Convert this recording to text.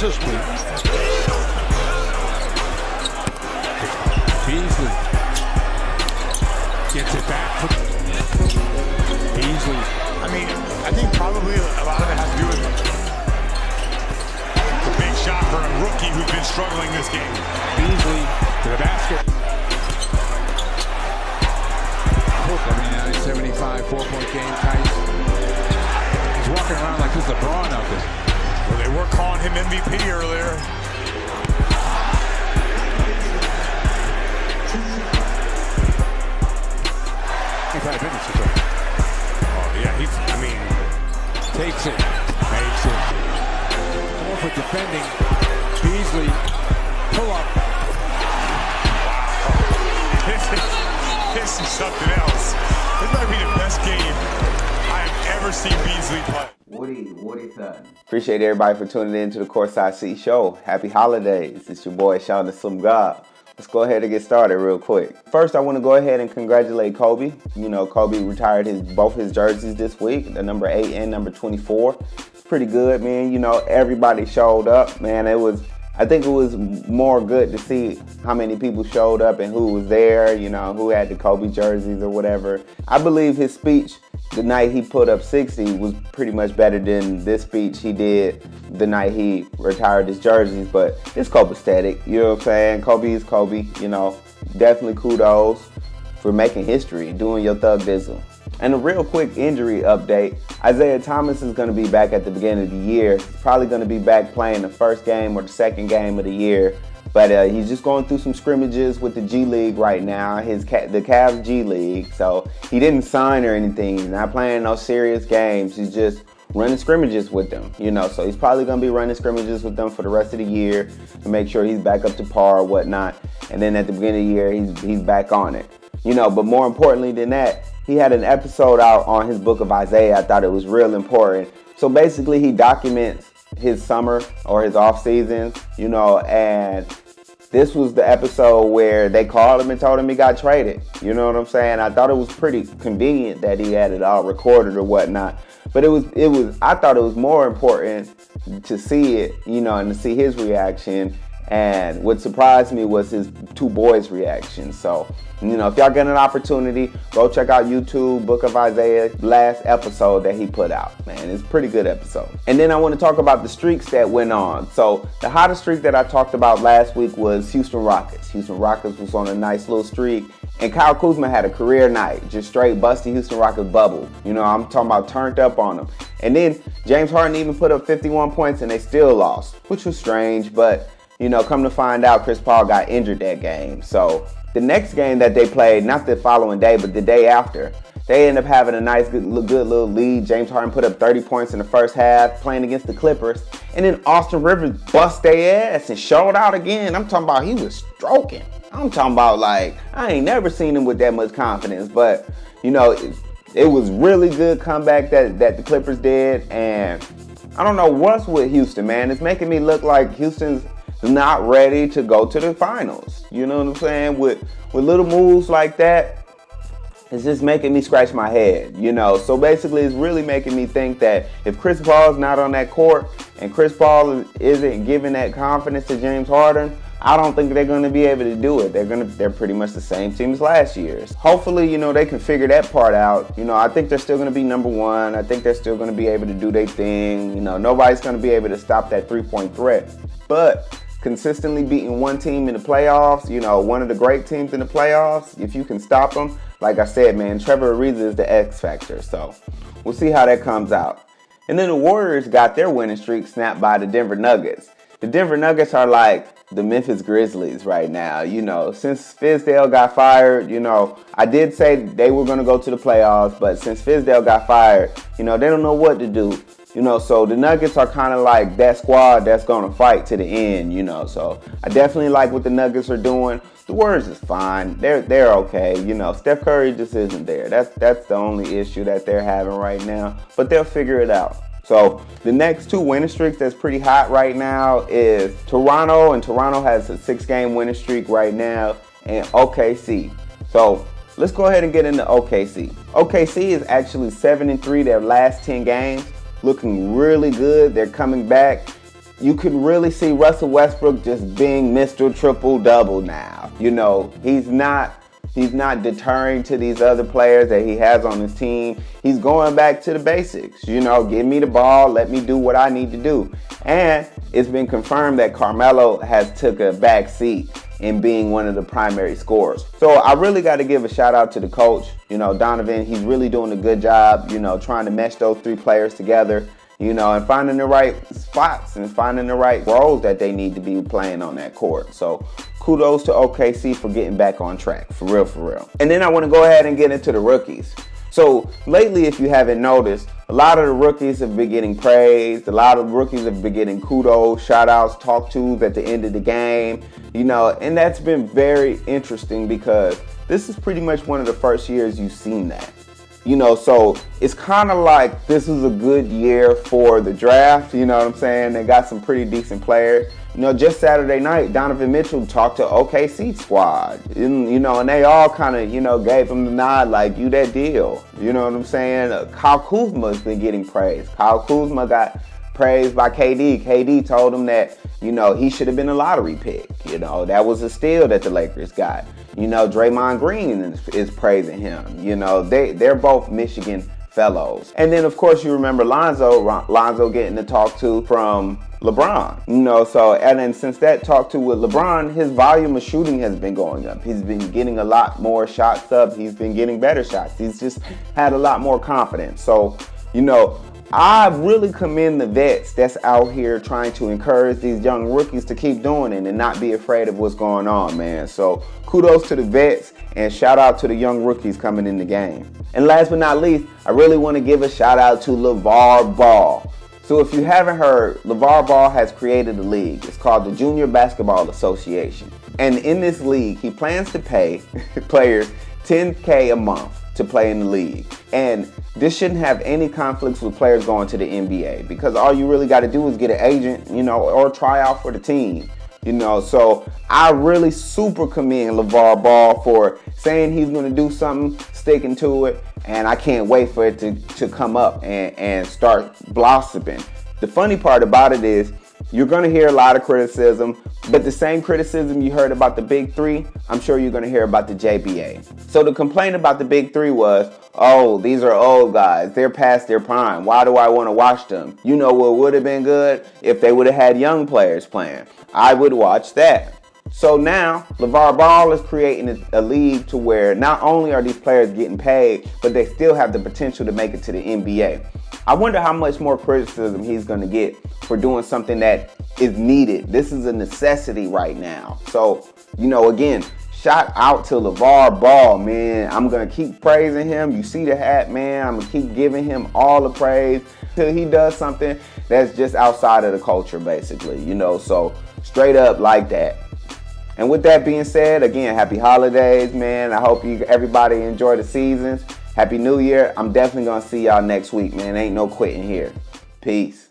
so sweet. Beasley gets it back. Beasley. I mean, I think probably a lot of it has to do with a big shot for a rookie who's been struggling this game. Beasley to the basket. 79-75, 4-point game. Tice. He's walking around like he's LeBron out there. Well, they were calling him MVP earlier. 25 minutes or so. Oh, yeah, Takes it. Makes it. More for defending. Beasley. Pull up. Wow. This is something else. This might be the best game I have ever seen Beasley play. Woody son. Appreciate everybody for tuning in to the Courtside Seat Show. Happy holidays. It's your boy, Sean the Slim God. Let's go ahead and get started real quick. First, I want to go ahead and congratulate Kobe. You know, Kobe retired both his jerseys this week, the number 8 and number 24. It's pretty good, man. You know, everybody showed up, man. I think it was more good to see how many people showed up and who was there, you know, who had the Kobe jerseys or whatever. I believe his speech the night he put up 60 was pretty much better than this speech he did the night he retired his jerseys, but it's copacetic, you know what I'm saying? Kobe is Kobe, you know, definitely kudos for making history, doing your thug dizzle. And a real quick injury update, Isaiah Thomas is going to be back at the beginning of the year. He's probably going to be back playing the first game or the second game of the year. But he's just going through some scrimmages with the G League right now, the Cavs G League. So he didn't sign or anything. He's not playing no serious games. He's just running scrimmages with them, you know. So he's probably going to be running scrimmages with them for the rest of the year to make sure he's back up to par or whatnot. And then at the beginning of the year, he's back on it. You know, but more importantly than that, he had an episode out on his book of Isaiah. I thought it was real important. So basically, he documents his summer or his off seasons, you know, and this was the episode where they called him and told him he got traded. You know what I'm saying? I thought it was pretty convenient that he had it all recorded or whatnot. But I thought it was more important to see it, you know, and to see his reaction. And what surprised me was his two boys' reaction. So, you know, if y'all get an opportunity, go check out YouTube, Book of Isaiah, last episode that he put out. Man, it's a pretty good episode. And then I want to talk about the streaks that went on. So the hottest streak that I talked about last week was Houston Rockets. Houston Rockets was on a nice little streak. And Kyle Kuzma had a career night, just straight busting Houston Rockets bubble. You know, I'm talking about turned up on them. And then James Harden even put up 51 points and they still lost, which was strange. But, you know, come to find out, Chris Paul got injured that game. So the next game that they played, not the following day, but the day after, they ended up having a nice, good little lead. James Harden put up 30 points in the first half, playing against the Clippers. And then Austin Rivers bust their ass and showed out again. I'm talking about he was stroking. I'm talking about, like, I ain't never seen him with that much confidence. But, you know, it was really good comeback that the Clippers did. And I don't know what's with Houston, man. It's making me look like Houston's not ready to go to the finals. You know what I'm saying? With little moves like that, it's just making me scratch my head, you know. So basically, it's really making me think that if Chris Paul's not on that court and Chris Paul isn't giving that confidence to James Harden, I don't think they're going to be able to do it. They're pretty much the same team as last year's. Hopefully, you know, they can figure that part out. You know, I think they're still going to be number one. I think they're still going to be able to do their thing. You know, nobody's going to be able to stop that three-point threat. But consistently beating one team in the playoffs, you know, one of the great teams in the playoffs, if you can stop them, like I said, man, Trevor Ariza is the X factor. So we'll see how that comes out. And then the Warriors got their winning streak snapped by the Denver Nuggets. The Denver Nuggets are like the Memphis Grizzlies right now. You know, since Fizdale got fired, you know, I did say they were going to go to the playoffs, but since Fizdale got fired, you know, they don't know what to do. You know, so the Nuggets are kind of like that squad that's going to fight to the end, you know. So I definitely like what the Nuggets are doing. The Warriors is fine. They're okay. You know, Steph Curry just isn't there. That's the only issue that they're having right now. But they'll figure it out. So the next two winning streaks that's pretty hot right now is Toronto. And Toronto has a 6-game winning streak right now. And OKC. So let's go ahead and get into OKC. OKC is actually 7-3 their last 10 games. Looking really good. They're coming back. you can really see Russell Westbrook just being Mr. Triple-Double now. You know, he's not deterring to these other players that he has on his team. He's going back to the basics. You know, give me the ball, let me do what I need to do. And it's been confirmed that Carmelo has took a back seat in being one of the primary scorers. So I really got to give a shout out to the coach. You know, Donovan, he's really doing a good job, you know, trying to mesh those three players together, you know, and finding the right spots and finding the right roles that they need to be playing on that court. So kudos to OKC for getting back on track, for real, for real. And then I want to go ahead and get into the rookies. So lately, if you haven't noticed, a lot of the rookies have been getting praised. A lot of rookies have been getting kudos, shout outs, talk tos at the end of the game, you know, and that's been very interesting because this is pretty much one of the first years you've seen that. You know, so it's kind of like this was a good year for the draft, you know what I'm saying? They got some pretty decent players. You know, just Saturday night, Donovan Mitchell talked to OKC squad, and, you know, and they all kind of, you know, gave him the nod like, you that deal. You know what I'm saying? Kyle Kuzma's been getting praised. Kyle Kuzma got praised by KD. KD told him that, you know, he should have been a lottery pick. You know, that was a steal that the Lakers got. You know, Draymond Green is praising him. You know, they're both Michigan fellows. And then, of course, you remember Lonzo getting to talk to from LeBron. You know, so, and then since that talk to with LeBron, his volume of shooting has been going up. He's been getting a lot more shots up. He's been getting better shots. He's just had a lot more confidence. So, you know, I really commend the vets that's out here trying to encourage these young rookies to keep doing it and not be afraid of what's going on, man. So kudos to the vets and shout out to the young rookies coming in the game. And last but not least, I really want to give a shout out to Lavar Ball. So if you haven't heard, Lavar Ball has created a league. It's called the Junior Basketball Association. And in this league, he plans to pay players $10K a month to play in the league. And this shouldn't have any conflicts with players going to the NBA because all you really got to do is get an agent, you know, or try out for the team. You know, so I really super commend Lavar Ball for saying he's going to do something, sticking to it, and I can't wait for it to come up and start blossoming. The funny part about it is you're going to hear a lot of criticism, but the same criticism you heard about the Big Three, I'm sure you're going to hear about the JBA. So the complaint about the Big Three was, oh, these are old guys. They're past their prime. Why do I want to watch them? You know what would have been good? If they would have had young players playing. I would watch that. So now, Lavar Ball is creating a league to where not only are these players getting paid, but they still have the potential to make it to the NBA. I wonder how much more criticism he's going to get for doing something that is needed. This is a necessity right now. So, you know, again, shout out to Lavar Ball, man. I'm going to keep praising him. You see the hat, man. I'm going to keep giving him all the praise till he does something that's just outside of the culture, basically, you know, so straight up like that. And with that being said, again, happy holidays, man. I hope everybody enjoy the seasons. Happy New Year. I'm definitely going to see y'all next week, man. Ain't no quitting here. Peace.